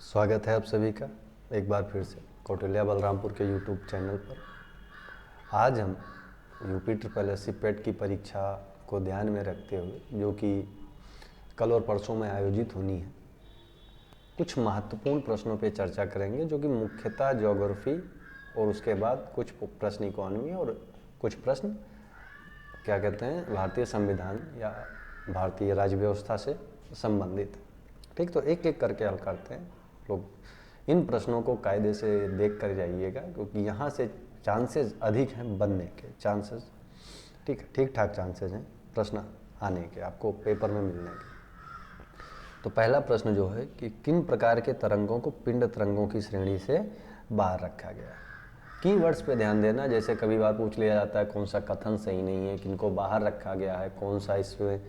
स्वागत है आप सभी का एक बार फिर से कौटिल्या बलरामपुर के यूट्यूब चैनल पर। आज हम यूपी ट्रिपल एस सी पेट की परीक्षा को ध्यान में रखते हुए, जो कि कल और परसों में आयोजित होनी है, कुछ महत्वपूर्ण प्रश्नों पर चर्चा करेंगे, जो कि मुख्यतः ज्योग्राफी और उसके बाद कुछ प्रश्न इकोनॉमी और कुछ प्रश्न क्या कहते हैं भारतीय संविधान या भारतीय राज्य व्यवस्था से संबंधित। ठीक, तो एक एक करके हल करते हैं लोग। इन प्रश्नों को कायदे से देख कर जाइएगा, क्योंकि यहाँ से चांसेस अधिक हैं बनने के चांसेस, ठीक ठाक चांसेस हैं प्रश्न आने के, आपको पेपर में मिलने के। तो पहला प्रश्न जो है कि किन प्रकार के तरंगों को पिंड तरंगों की श्रेणी से बाहर रखा गया है। कीवर्ड्स पे ध्यान देना, जैसे कभी बार पूछ लिया जाता है कौन सा कथन सही नहीं है, किनको बाहर रखा गया है, कौन सा इसमें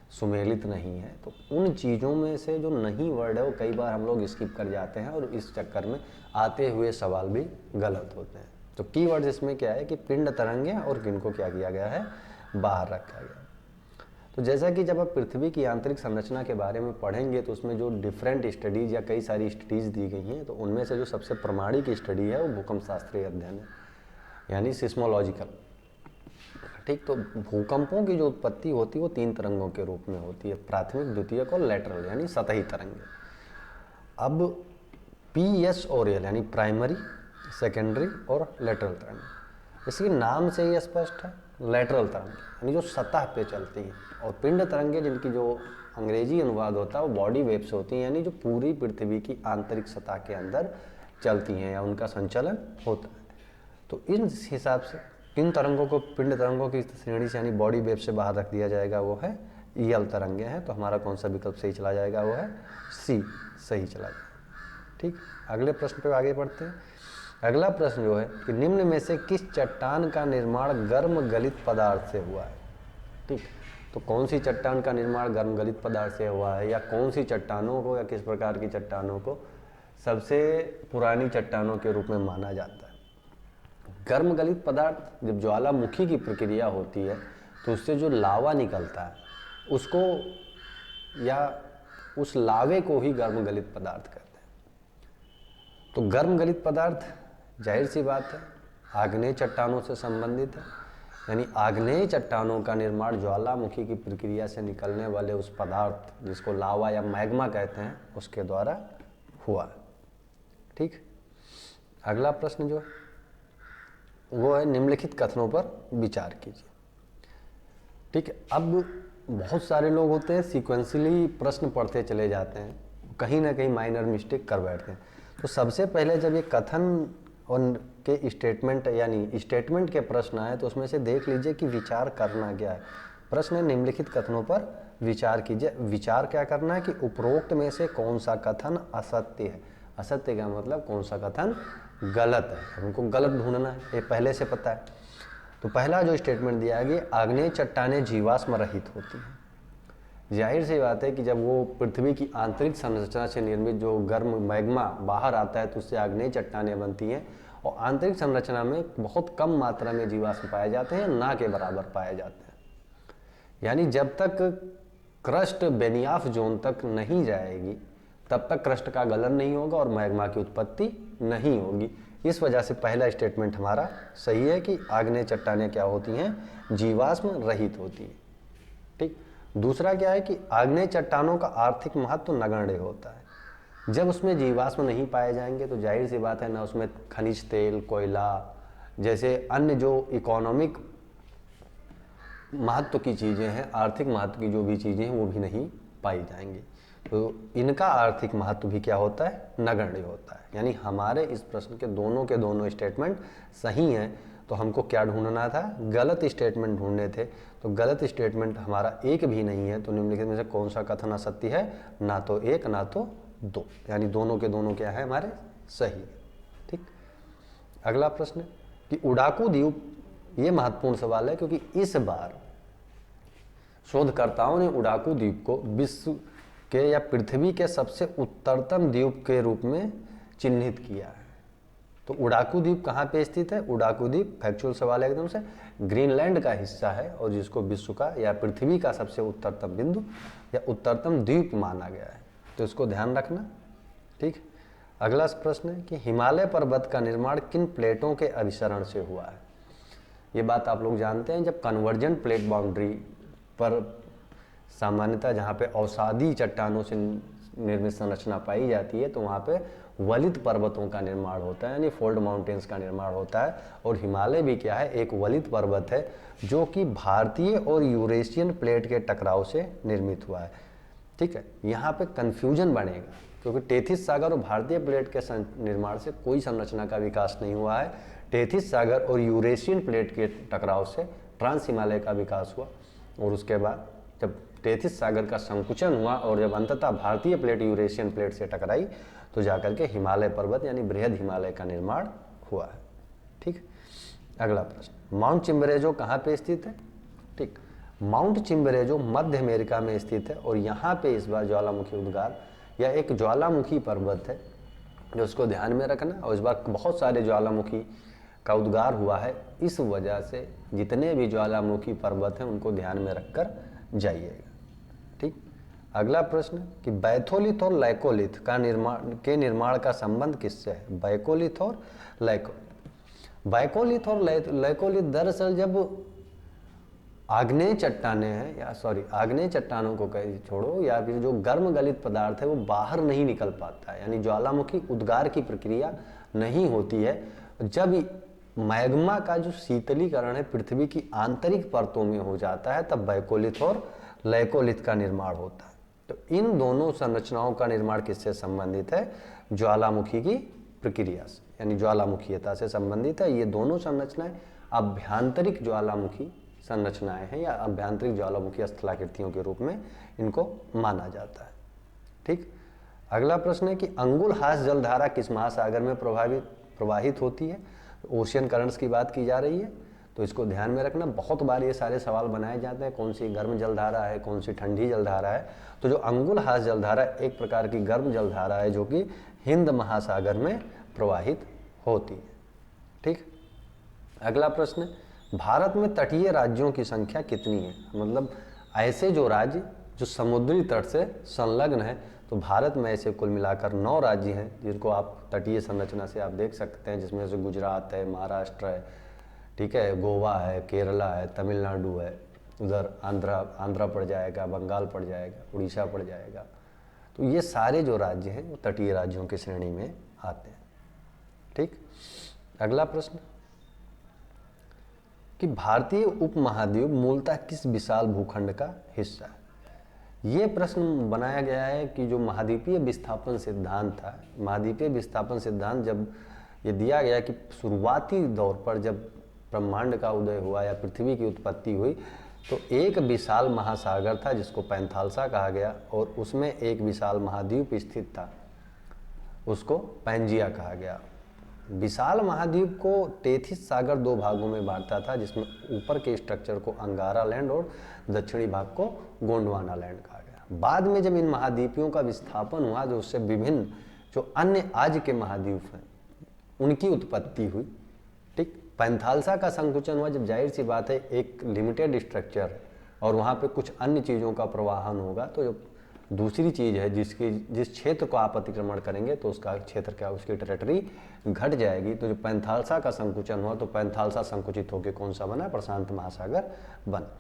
सुमेलित नहीं है। तो उन चीज़ों में से जो नहीं वर्ड है वो कई बार हम लोग स्किप कर जाते हैं और इस चक्कर में आते हुए सवाल भी गलत होते हैं। तो कीवर्ड्स इसमें क्या है कि पिंड तरंगे और किनको क्या किया गया है, बाहर रखा गया। तो जैसा कि जब आप पृथ्वी की आंतरिक संरचना के बारे में पढ़ेंगे तो उसमें जो डिफरेंट स्टडीज़ या कई सारी स्टडीज़ दी गई हैं, तो उनमें से जो सबसे प्रामाणिक स्टडी है वो भूकंप शास्त्रीय अध्ययन है, यानी सिस्मोलॉजिकल। ठीक, तो भूकंपों की जो उत्पत्ति होती है वो 3 तरंगों के रूप में होती है, प्राथमिक, द्वितीयक और लेटरल, यानी सतही तरंगे। अब PS और L यानी प्राइमरी, सेकेंडरी और लेटरल तरंग, इसके नाम से ही स्पष्ट है, लेटरल तरंग यानी जो सतह पे चलती है, और पिंड तरंगे जिनकी जो अंग्रेजी अनुवाद होता है वो बॉडी वेव्स होती हैं, यानी जो पूरी पृथ्वी की आंतरिक सतह के अंदर चलती हैं या उनका संचालन होता है। तो इस हिसाब से किन तरंगों को पिंड तरंगों की श्रेणी से यानी बॉडी वेव से बाहर रख दिया जाएगा वो है EL तरंगे हैं। तो हमारा कौन सा विकल्प सही चला जाएगा, वो है C सही चला जाएगा। ठीक, अगले प्रश्न पे आगे बढ़ते हैं। अगला प्रश्न जो है कि निम्न में से किस चट्टान का निर्माण गर्म गलित पदार्थ से हुआ है। ठीक, तो कौन सी चट्टान का निर्माण गर्म गलित पदार्थ से हुआ है, या कौन सी चट्टानों को या किस प्रकार की चट्टानों को सबसे पुरानी चट्टानों के रूप में माना जाता है। गर्म गलित पदार्थ, जब ज्वालामुखी की प्रक्रिया होती है तो उससे जो लावा निकलता है उसको या उस लावे को ही गर्म गलित पदार्थ कहते हैं। तो गर्म गलित पदार्थ जाहिर सी बात है आग्नेय चट्टानों से संबंधित है, यानी आग्नेय चट्टानों का निर्माण ज्वालामुखी की प्रक्रिया से निकलने वाले उस पदार्थ जिसको लावा या मैग्मा कहते हैं उसके द्वारा हुआ। ठीक, अगला प्रश्न जो है वो है निम्नलिखित कथनों पर विचार कीजिए। ठीक है, अब बहुत सारे लोग होते हैं सीक्वेंसली प्रश्न पढ़ते चले जाते हैं, कहीं ना कहीं माइनर मिस्टेक कर बैठते हैं। तो सबसे पहले जब ये कथन और के स्टेटमेंट यानी स्टेटमेंट के प्रश्न आए तो उसमें से देख लीजिए कि विचार करना क्या है। प्रश्न है निम्नलिखित कथनों पर विचार कीजिए। विचार क्या करना है कि उपरोक्त में से कौन सा कथन असत्य है। असत्य का मतलब कौन सा कथन गलत है, हमको गलत ढूंढना है, ये पहले से पता है। तो पहला जो स्टेटमेंट दिया गया, आग्नेय चट्टानें जीवाश्म रहित होती हैं। जाहिर सी बात है कि जब वो पृथ्वी की आंतरिक संरचना से निर्मित जो गर्म मैग्मा बाहर आता है तो उससे आग्नेय चट्टानें बनती हैं, और आंतरिक संरचना में बहुत कम मात्रा में जीवाश्म पाए जाते हैं, ना के बराबर पाए जाते हैं। यानी जब तक क्रस्ट बेनियाफ जोन तक नहीं जाएगी तब तक क्रस्ट का गलन नहीं होगा और मैग्मा की उत्पत्ति नहीं होगी। इस वजह से पहला स्टेटमेंट हमारा सही है कि आग्नेय चट्टानें क्या होती हैं, जीवाश्म रहित होती है। ठीक, दूसरा क्या है कि आग्नेय चट्टानों का आर्थिक महत्व नगण्य होता है। जब उसमें जीवाश्म नहीं पाए जाएंगे तो जाहिर सी बात है ना उसमें खनिज तेल, कोयला जैसे अन्य जो इकोनॉमिक महत्व की चीज़ें हैं, आर्थिक महत्व की जो भी चीज़ें हैं वो भी नहीं पाई जाएंगी। तो इनका आर्थिक महत्व भी क्या होता है, नगण्य होता है। यानी हमारे इस प्रश्न के दोनों स्टेटमेंट सही हैं। तो हमको क्या ढूंढना था, गलत स्टेटमेंट ढूंढने थे। तो गलत स्टेटमेंट हमारा एक भी नहीं है। तो निम्नलिखित में से कौन सा कथन असत्य है, ना तो एक ना तो दो, यानी दोनों के दोनों क्या है हमारे सही। ठीक, अगला प्रश्न कि उड़ाकू द्वीप, ये महत्वपूर्ण सवाल है क्योंकि इस बार शोधकर्ताओं ने उड़ाकू द्वीप को विश्व के या पृथ्वी के सबसे उत्तरतम द्वीप के रूप में चिन्हित किया है। तो उड़ाकू द्वीप कहाँ पे स्थित है, उड़ाकू द्वीप फैक्चुअल सवाल है एकदम से, ग्रीनलैंड का हिस्सा है और जिसको विश्व का या पृथ्वी का सबसे उत्तरतम बिंदु या उत्तरतम द्वीप माना गया है। तो इसको ध्यान रखना। ठीक, अगला प्रश्न है कि हिमालय पर्वत का निर्माण किन प्लेटों के अभिसरण से हुआ है। ये बात आप लोग जानते हैं, जब कन्वर्जेंट प्लेट बाउंड्री पर सामान्यतः जहाँ पे अवसादी चट्टानों से निर्मित संरचना पाई जाती है तो वहाँ पे वलित पर्वतों का निर्माण होता है, यानी फोल्ड माउंटेन्स का निर्माण होता है। और हिमालय भी क्या है, एक वलित पर्वत है जो कि भारतीय और यूरेशियन प्लेट के टकराव से निर्मित हुआ है। ठीक है, यहाँ पे कन्फ्यूजन बनेगा क्योंकि टेथिस सागर और भारतीय प्लेट के निर्माण से कोई संरचना का विकास नहीं हुआ है। टेथिस सागर और यूरेशियन प्लेट के टकराव से ट्रांस हिमालय का विकास हुआ, और उसके बाद जब टेथिस सागर का संकुचन हुआ और जब अंततः भारतीय प्लेट यूरेशियन प्लेट से टकराई तो जाकर के हिमालय पर्वत यानी बृहद हिमालय का निर्माण हुआ है। ठीक, अगला प्रश्न, माउंट चिम्बरेजो कहाँ पे स्थित है। ठीक, माउंट चिम्बरेजो मध्य अमेरिका में स्थित है और यहाँ पे इस बार ज्वालामुखी उद्गार या एक ज्वालामुखी पर्वत है जो उसको ध्यान में रखना। और इस बार बहुत सारे ज्वालामुखी का उद्गार हुआ है, इस वजह से जितने भी ज्वालामुखी पर्वत हैं उनको ध्यान में रखकर जाइएगा। ठीक, अगला प्रश्न कि बैथोलिथ और लैकोलिथ का निर्माण का संबंध किससे है। बैकोलिथ और लैकोलिथ, बैकोलिथ और लैकोलिथ दरअसल जब आग्नेय चट्टाने हैं या आग्नेय चट्टानों को कहीं छोड़ो या फिर जो गर्म गलित पदार्थ है वो बाहर नहीं निकल पाता है, यानी ज्वालामुखी उद्गार की प्रक्रिया नहीं होती है, जब मैग्मा का जो शीतलीकरण है पृथ्वी की आंतरिक परतों में हो जाता है तब बैकोलिथ और लैकोलिथ का निर्माण होता है। तो इन दोनों संरचनाओं का निर्माण किससे संबंधित है, ज्वालामुखी की प्रक्रिया से, यानी ज्वालामुखीयता से संबंधित है। ये दोनों संरचनाएं अभ्यंतरिक ज्वालामुखी संरचनाएं हैं या अभ्यंतरिक ज्वालामुखी स्थलाकृतियों के रूप में इनको माना जाता है। ठीक, अगला प्रश्न है कि अंगुलहास जलधारा किस महासागर में प्रवाहित होती है। ओशियन करंट्स की बात की जा रही है, तो इसको ध्यान में रखना। बहुत बार ये सारे सवाल बनाए जाते हैं, कौन सी गर्म जलधारा है, कौन सी ठंडी जलधारा है। तो जो अंगुलहास जलधारा एक प्रकार की गर्म जलधारा है जो कि हिंद महासागर में प्रवाहित होती है। ठीक, अगला प्रश्न, भारत में तटीय राज्यों की संख्या कितनी है। मतलब ऐसे जो राज्य जो समुद्री तट से संलग्न है, तो भारत में ऐसे कुल मिलाकर 9 राज्य हैं जिनको आप तटीय संरचना से आप देख सकते हैं, जिसमें से गुजरात है, महाराष्ट्र है, ठीक है, गोवा है, केरला है, तमिलनाडु है, उधर आंध्रा पड़ जाएगा, बंगाल पड़ जाएगा, उड़ीसा पड़ जाएगा। तो ये सारे जो राज्य हैं वो तटीय राज्यों की श्रेणी में आते हैं। ठीक, अगला प्रश्न कि भारतीय उपमहाद्वीप मूलतः किस विशाल भूखंड का हिस्सा है। ये प्रश्न बनाया गया है कि जो महाद्वीपीय विस्थापन सिद्धांत था, महाद्वीपीय विस्थापन सिद्धांत जब ये दिया गया कि शुरुआती दौर पर जब ब्रह्मांड का उदय हुआ या पृथ्वी की उत्पत्ति हुई तो एक विशाल महासागर था जिसको पैंथालसा कहा गया और उसमें एक विशाल महाद्वीप स्थित था, उसको पैंजिया कहा गया। विशाल महाद्वीप को टेथिस सागर 2 भागों में बांटता था, जिसमें ऊपर के स्ट्रक्चर को अंगारा लैंड और दक्षिणी भाग को गोंडवाना लैंड कहा गया। बाद में जब इन महाद्वीपों का विस्थापन हुआ तो उससे विभिन्न जो अन्य आज के महाद्वीप हैं उनकी उत्पत्ति हुई। ठीक, पैंथालसा का संकुचन हुआ जब जाहिर सी बात है एक लिमिटेड स्ट्रक्चर है और वहाँ पे कुछ अन्य चीज़ों का प्रवाहन होगा, तो जो दूसरी चीज़ है जिस क्षेत्र को आप अतिक्रमण करेंगे तो उसका क्षेत्र क्या, उसकी टेरिटरी घट जाएगी। तो जो पैंथालसा का संकुचन हुआ तो पैंथालसा संकुचित होकर कौन सा बना, प्रशांत महासागर बना।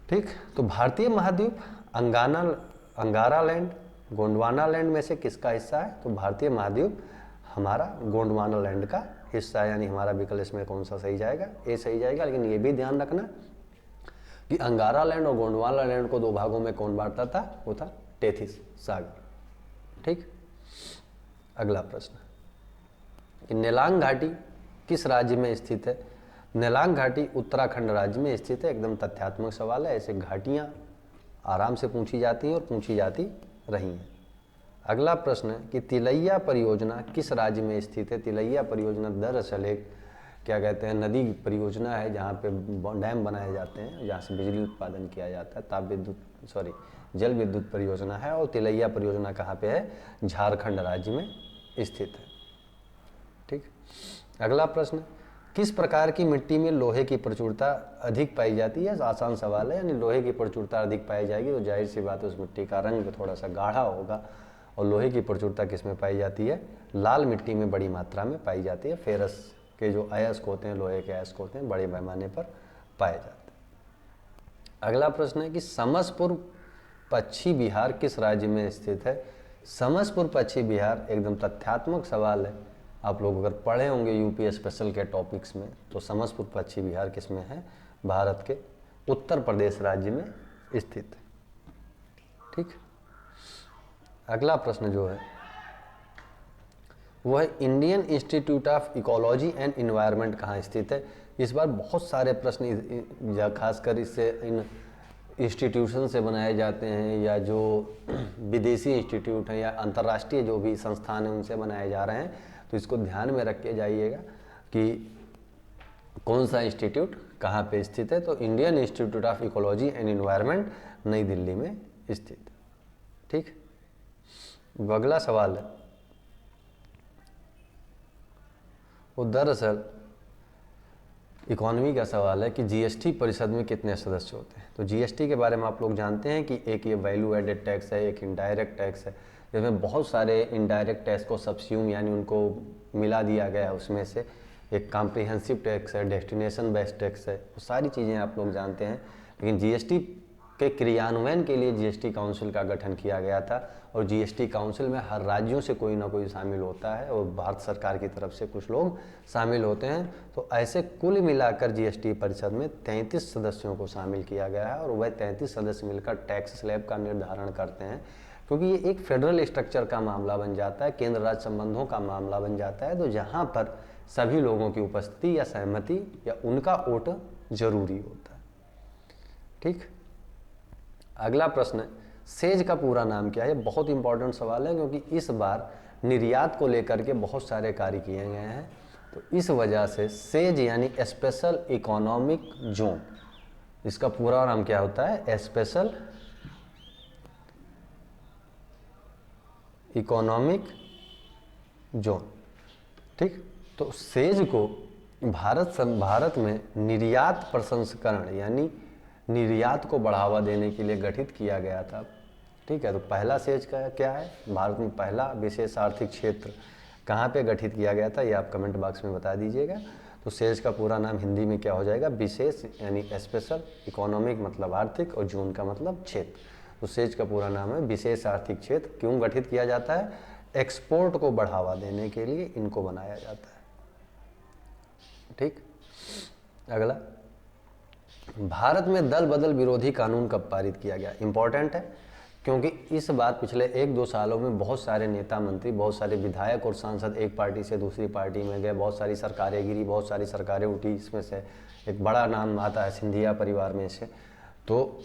ठीक, तो भारतीय महाद्वीप अंगारा लैंड, गोंडवाना लैंड में से किसका हिस्सा है, तो भारतीय महाद्वीप हमारा गोंडवाना लैंड का हिस्सा है, यानी हमारा विकल्प इसमें कौन सा सही जाएगा, ए सही जाएगा। लेकिन ये भी ध्यान रखना कि अंगारा लैंड और गोंडवाना लैंड को 2 भागों में कौन बांटता था, वो था टेथिस सागर। ठीक, अगला प्रश्न कि नेलांग घाटी किस राज्य में स्थित है। नेलांग घाटी उत्तराखंड राज्य में स्थित है। एकदम तथ्यात्मक सवाल है, ऐसे घाटियाँ आराम से पूछी जाती हैं और पूछी जाती रही हैं। अगला प्रश्न है कि तिलैया परियोजना किस राज्य में स्थित है। तिलैया परियोजना दरअसल एक क्या कहते हैं नदी परियोजना है जहाँ पे डैम बनाए जाते हैं, जहाँ से बिजली उत्पादन किया जाता है। जल विद्युत परियोजना है और तिलैया परियोजना कहाँ पे है, झारखंड राज्य में स्थित है। ठीक, अगला प्रश्न, किस प्रकार की मिट्टी में लोहे की प्रचुरता अधिक पाई जाती है। आसान सवाल है, यानी लोहे की प्रचुरता अधिक पाई जाएगी तो जाहिर सी बात है उस मिट्टी का रंग थोड़ा सा गाढ़ा होगा और लोहे की प्रचुरता किस में पाई जाती है? लाल मिट्टी में बड़ी मात्रा में पाई जाती है। फेरस के जो अयस्क होते हैं, लोहे के अयस्क होते हैं, बड़े पैमाने पर पाए जाते हैं। अगला प्रश्न है कि समसपुर पश्चिम बिहार किस राज्य में स्थित है? समसपुर पश्चिम बिहार एकदम तथ्यात्मक सवाल है। आप लोग अगर पढ़े होंगे यूपी स्पेशल के टॉपिक्स में, तो समसपुर पश्चिम बिहार किस में है? भारत के उत्तर प्रदेश राज्य में स्थित है। ठीक। अगला प्रश्न जो है वो है Indian institute of ecology and environment कहाँ स्थित है? इस बार बहुत सारे प्रश्न खासकर इससे इन इंस्टीट्यूशन से बनाए जाते हैं, या जो विदेशी इंस्टीट्यूट हैं या अंतर्राष्ट्रीय जो भी संस्थान हैं उनसे बनाए जा रहे हैं। तो इसको ध्यान में रख के जाइएगा कि कौन सा इंस्टीट्यूट कहाँ पे स्थित है। तो Indian institute of ecology and environment नई दिल्ली में स्थित है। ठीक। अगला सवाल है वो दरअसल इकोनॉमी का सवाल है कि जीएसटी परिषद में कितने सदस्य होते हैं। तो जीएसटी के बारे में आप लोग जानते हैं कि एक ये वैल्यू एडेड टैक्स है, एक इनडायरेक्ट टैक्स है, जिसमें बहुत सारे इनडायरेक्ट टैक्स को सब्स्यूम यानी उनको मिला दिया गया है। उसमें से एक कॉम्प्रिहेंसिव टैक्स है, डेस्टिनेशन बेस्ड टैक्स है, वो सारी चीज़ें आप लोग जानते हैं। लेकिन जीएसटी के क्रियान्वयन के लिए जीएसटी काउंसिल का गठन किया गया था, और जीएसटी काउंसिल में हर राज्यों से कोई ना कोई शामिल होता है, और भारत सरकार की तरफ से कुछ लोग शामिल होते हैं। तो ऐसे कुल मिलाकर जीएसटी परिषद में 33 सदस्यों को शामिल किया गया है, और वह 33 सदस्य मिलकर टैक्स स्लैब का निर्धारण करते हैं। क्योंकि ये एक फेडरल स्ट्रक्चर का मामला बन जाता है, केंद्र राज्य संबंधों का मामला बन जाता है, तो जहाँ पर सभी लोगों की उपस्थिति या सहमति या उनका वोट जरूरी होता है। ठीक। अगला प्रश्न है सेज का पूरा नाम क्या है? बहुत इंपॉर्टेंट सवाल है, क्योंकि इस बार निर्यात को लेकर के बहुत सारे कार्य किए गए हैं। तो इस वजह से सेज यानी स्पेशल इकोनॉमिक जोन, इसका पूरा नाम क्या होता है? Special economic zone. ठीक। तो सेज को भारत में निर्यात प्रसंस्करण यानी निर्यात को बढ़ावा देने के लिए गठित किया गया था। ठीक है। तो पहला सेज का क्या है? भारत में पहला विशेष आर्थिक क्षेत्र कहाँ पे गठित किया गया था, ये आप कमेंट बॉक्स में बता दीजिएगा। तो सेज का पूरा नाम हिंदी में क्या हो जाएगा? विशेष यानी स्पेशल, इकोनॉमिक मतलब आर्थिक, और जोन का मतलब क्षेत्र। तो सेज का पूरा नाम है विशेष आर्थिक क्षेत्र। क्यों गठित किया जाता है? एक्सपोर्ट को बढ़ावा देने के लिए इनको बनाया जाता है। ठीक। अगला, भारत में दल बदल विरोधी कानून कब पारित किया गया? इंपॉर्टेंट है, क्योंकि इस बार पिछले 1-2 सालों में बहुत सारे नेता मंत्री, बहुत सारे विधायक और सांसद एक पार्टी से दूसरी पार्टी में गए, बहुत सारी सरकारें गिरी, बहुत सारी सरकारें उठी। इसमें से एक बड़ा नाम आता है सिंधिया परिवार में से। तो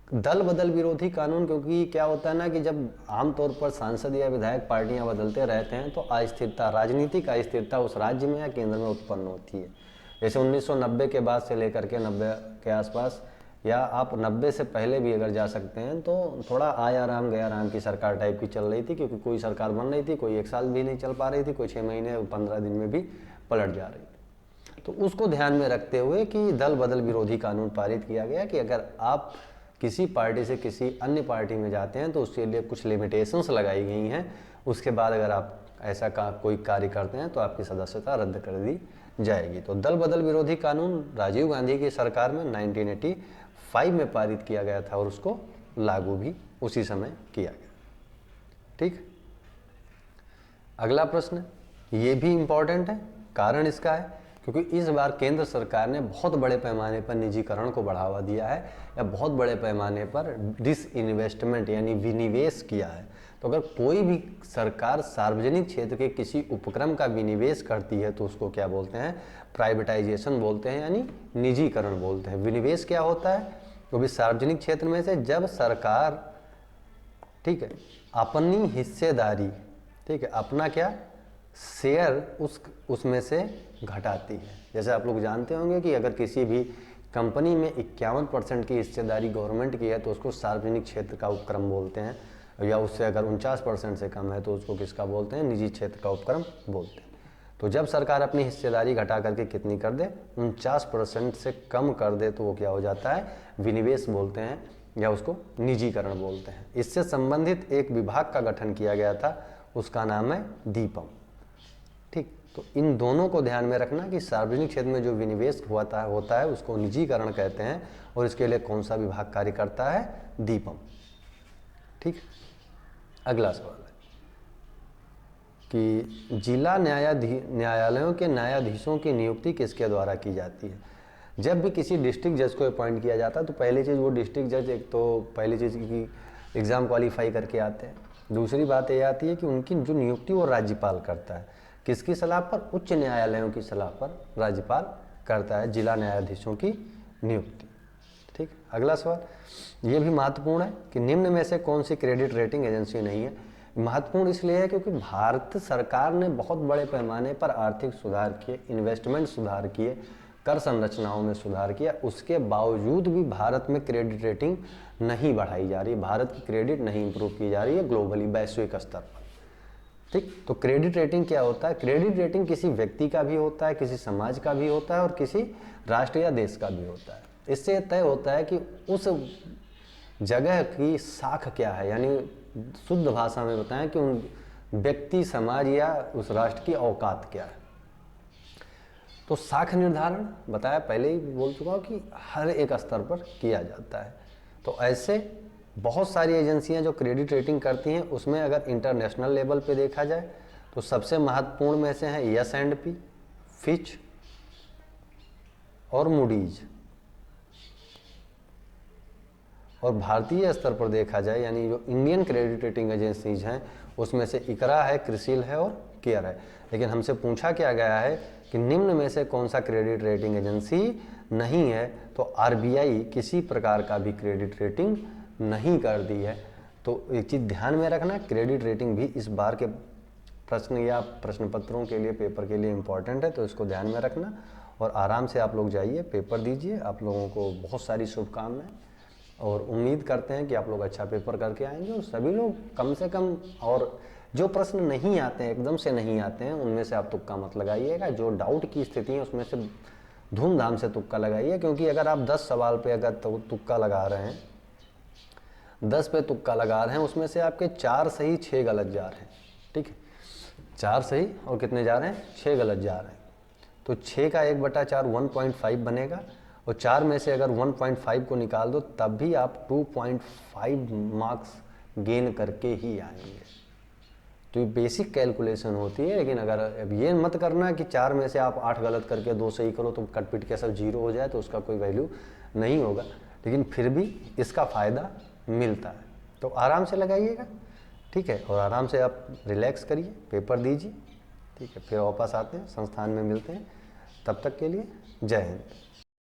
दल बदल विरोधी कानून, क्योंकि क्या होता है ना कि जब आमतौर पर सांसद या विधायक पार्टियां बदलते रहते हैं तो अस्थिरता, राजनीतिक अस्थिरता उस राज्य में या केंद्र में उत्पन्न होती है। जैसे 1990 के बाद से लेकर के 90 के आसपास, या आप 90 से पहले भी अगर जा सकते हैं, तो थोड़ा आया राम गया राम की सरकार टाइप की चल रही थी, क्योंकि कोई सरकार बन रही थी, कोई 1 साल भी नहीं चल पा रही थी, कोई 6 महीने 15 दिन में भी पलट जा रही थी। तो उसको ध्यान में रखते हुए कि दल बदल विरोधी कानून पारित किया गया कि अगर आप किसी पार्टी से किसी अन्य पार्टी में जाते हैं तो उसके लिए कुछ लिमिटेशंस लगाई गई हैं। उसके बाद अगर आप ऐसा कोई कार्य करते हैं तो आपकी सदस्यता रद्द कर दी जाएगी। तो दल बदल विरोधी कानून राजीव गांधी की सरकार में 1985 में पारित किया गया था, और उसको लागू भी उसी समय किया गया। ठीक। अगला प्रश्न, ये भी इम्पोर्टेंट है, कारण इसका है क्योंकि इस बार केंद्र सरकार ने बहुत बड़े पैमाने पर निजीकरण को बढ़ावा दिया है, या बहुत बड़े पैमाने पर डिसइन्वेस्टमेंट यानी विनिवेश किया है। तो अगर कोई भी सरकार सार्वजनिक क्षेत्र के किसी उपक्रम का विनिवेश करती है तो उसको क्या बोलते हैं? प्राइवेटाइजेशन बोलते हैं, यानी निजीकरण बोलते हैं। विनिवेश क्या होता है? तो भी सार्वजनिक क्षेत्र में से जब सरकार, ठीक है, अपनी हिस्सेदारी, ठीक है, अपना क्या शेयर उसमें से घटाती है। जैसे आप लोग जानते होंगे कि अगर किसी भी कंपनी में 51% की हिस्सेदारी गवर्नमेंट की है तो उसको सार्वजनिक क्षेत्र का उपक्रम बोलते हैं, या उससे अगर 49% से कम है तो उसको किसका बोलते हैं? निजी क्षेत्र का उपक्रम बोलते हैं। तो जब सरकार अपनी हिस्सेदारी घटा करके कितनी कर दे? 49% से कम कर दे तो वो क्या हो जाता है? विनिवेश बोलते हैं। या उसको निजीकरण बोलते हैं। इससे संबंधित एक विभाग का गठन किया गया था, उसका नाम है दीपम। ठीक, तो इन दोनों को ध्यान में रखना कि सार्वजनिक क्षेत्र में जो विनिवेश होता है उसको निजीकरण कहते हैं, और इसके लिए कौन सा विभाग कार्य करता है, दीपम। ठीक, अगला सवाल है कि जिला न्यायालयों के न्यायाधीशों की नियुक्ति किसके द्वारा की जाती है। जब भी किसी डिस्ट्रिक्ट जज को अपॉइंट किया जाता है तो पहली चीज़ वो डिस्ट्रिक्ट जज एक तो पहली चीज़ की एग्ज़ाम क्वालिफाई करके आते हैं। दूसरी बात ये आती है कि उनकी जो नियुक्ति वो राज्यपाल करता है। किसकी सलाह पर, उच्च न्यायालयों की सलाह पर राज्यपाल करता है जिला न्यायाधीशों की नियुक्ति। ठीक, अगला सवाल ये भी महत्वपूर्ण है कि निम्न में से कौन सी क्रेडिट रेटिंग एजेंसी नहीं है। महत्वपूर्ण इसलिए है क्योंकि भारत सरकार ने बहुत बड़े पैमाने पर आर्थिक सुधार किए, इन्वेस्टमेंट सुधार किए, कर संरचनाओं में सुधार किया, उसके बावजूद भी भारत में क्रेडिट रेटिंग नहीं बढ़ाई जा रही, भारत की क्रेडिट नहीं इंप्रूव की जा रही है ग्लोबली, वैश्विक स्तर पर। ठीक, तो क्रेडिट रेटिंग क्या होता है, क्रेडिट रेटिंग किसी व्यक्ति का भी होता है, किसी समाज का भी होता है और किसी राष्ट्र या देश का भी होता है। इससे तय होता है कि उस जगह की साख क्या है, यानी शुद्ध भाषा में बताएं कि उन व्यक्ति, समाज या उस राष्ट्र की औकात क्या है। तो साख निर्धारण बताया, पहले ही बोल चुका हूँ कि हर एक स्तर पर किया जाता है। तो ऐसे बहुत सारी एजेंसियां जो क्रेडिट रेटिंग करती हैं, उसमें अगर इंटरनेशनल लेवल पे देखा जाए तो सबसे महत्वपूर्ण में से हैं S&P, फिच और मूडीज। और भारतीय स्तर पर देखा जाए यानी जो इंडियन क्रेडिट रेटिंग एजेंसीज हैं उसमें से इकरा है, क्रिसिल है और केयर है। लेकिन हमसे पूछा क्या गया है कि निम्न में से कौन सा क्रेडिट रेटिंग एजेंसी नहीं है, तो आरबीआई किसी प्रकार का भी क्रेडिट रेटिंग नहीं कर दी है। तो एक चीज़ ध्यान में रखना, क्रेडिट रेटिंग भी इस बार के प्रश्न या प्रश्न पत्रों के लिए, पेपर के लिए इम्पॉर्टेंट है, तो इसको ध्यान में रखना और आराम से आप लोग जाइए, पेपर दीजिए। आप लोगों को बहुत सारी शुभकामनाएं और उम्मीद करते हैं कि आप लोग अच्छा पेपर करके आएंगे और सभी लोग कम से कम, और जो प्रश्न नहीं आते हैं, एकदम से नहीं आते हैं, उनमें से आप तुक्का मत लगाइएगा। जो डाउट की स्थिति है उसमें से धूमधाम से तुक्का लगाइए, क्योंकि अगर आप 10 सवाल पे अगर तुक्का लगा रहे हैं, 10 पे तुक्का लगा रहे हैं, उसमें से आपके 4 सही 6 गलत जा रहे हैं। ठीक है, 4 सही और कितने जा रहे हैं, 6 गलत जा रहे हैं। तो 6 का 1/4 1.5 बनेगा, और 4 में से अगर 1.5 को निकाल दो तब भी आप 2.5 मार्क्स गेन करके ही आएंगे। तो ये बेसिक कैलकुलेशन होती है। लेकिन अगर अब ये मत करना कि 4 में से आप 8 गलत करके 2 सही करो तो कटपिट के सब 0 हो जाए, तो उसका कोई वैल्यू नहीं होगा। लेकिन फिर भी इसका फ़ायदा मिलता है, तो आराम से लगाइएगा। ठीक है, और आराम से आप रिलैक्स करिए, पेपर दीजिए। ठीक है, फिर वापस आते हैं, संस्थान में मिलते हैं। तब तक के लिए जय हिंद।